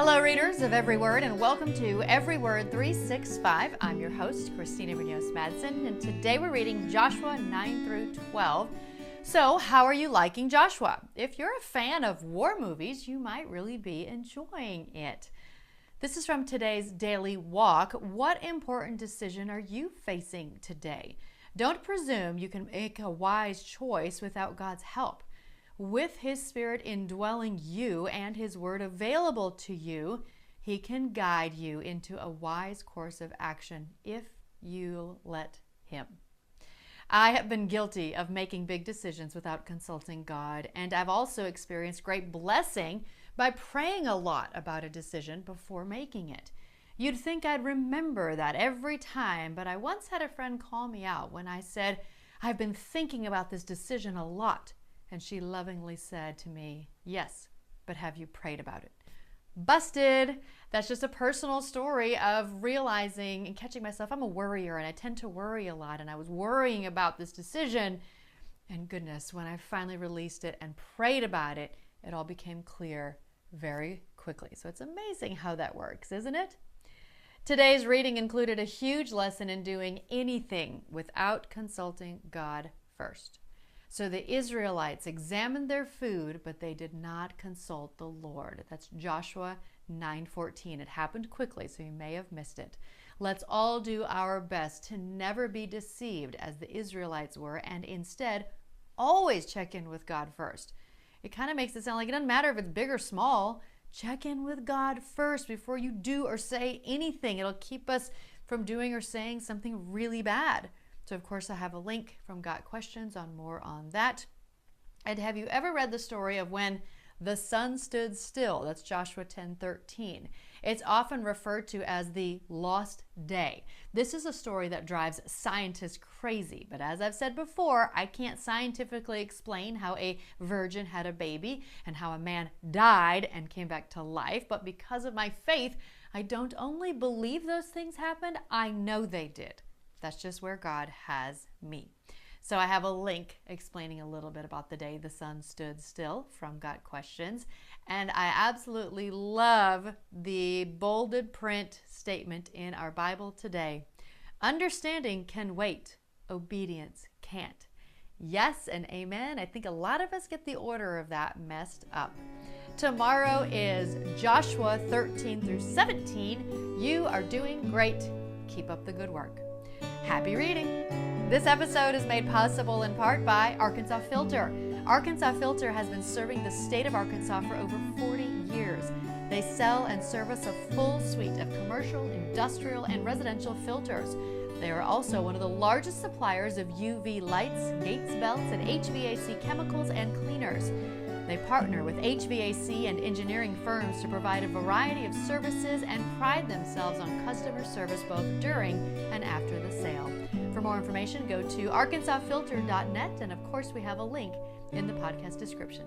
Hello, readers of Every Word, and welcome to Every Word 365. I'm your host, Christina Madsen, and today we're reading Joshua 9 through 12. So, how are you liking Joshua? If you're a fan of war movies, you might really be enjoying it. This is from today's Daily Walk. What important decision are you facing today? Don't presume you can make a wise choice without God's help. With His Spirit indwelling you and His Word available to you, He can guide you into a wise course of action if you'll let Him. I have been guilty of making big decisions without consulting God, and I've also experienced great blessing by praying a lot about a decision before making it. You'd think I'd remember that every time, but I once had a friend call me out when I said, "I've been thinking about this decision a lot." And she lovingly said to me, "Yes, but have you prayed about it?" Busted! That's just a personal story of realizing and catching myself. I'm a worrier and I tend to worry a lot. And I was worrying about this decision. And goodness, when I finally released it and prayed about it, it all became clear very quickly. So it's amazing how that works, isn't it? Today's reading included a huge lesson in doing anything without consulting God first. So the Israelites examined their food, but they did not consult the Lord. That's Joshua 9:14. It happened quickly, so you may have missed it. Let's all do our best to never be deceived as the Israelites were, and instead always check in with God first. It kind of makes it sound like it doesn't matter if it's big or small. Check in with God first before you do or say anything. It'll keep us from doing or saying something really bad. So, of course, I have a link from Got Questions on more on that. And have you ever read the story of when the sun stood still? That's Joshua 10:13. It's often referred to as the lost day. This is a story that drives scientists crazy. But as I've said before, I can't scientifically explain how a virgin had a baby and how a man died and came back to life. But because of my faith, I don't only believe those things happened, I know they did. That's just where God has me. So I have a link explaining a little bit about the day the sun stood still from Got Questions. And I absolutely love the bolded print statement in our Bible today. Understanding can wait, obedience can't. Yes and amen. I think a lot of us get the order of that messed up. Tomorrow is Joshua 13 through 17. You are doing great. Keep up the good work. Happy reading! This episode is made possible in part by Arkansas Filter. Arkansas Filter has been serving the state of Arkansas for over 40 years. They sell and service a full suite of commercial, industrial, and residential filters. They are also one of the largest suppliers of UV lights, gates belts, and HVAC chemicals and cleaners. They partner with HVAC and engineering firms to provide a variety of services and pride themselves on customer service both during and after the sale. For more information, go to arkansasfilter.net, and of course we have a link in the podcast description.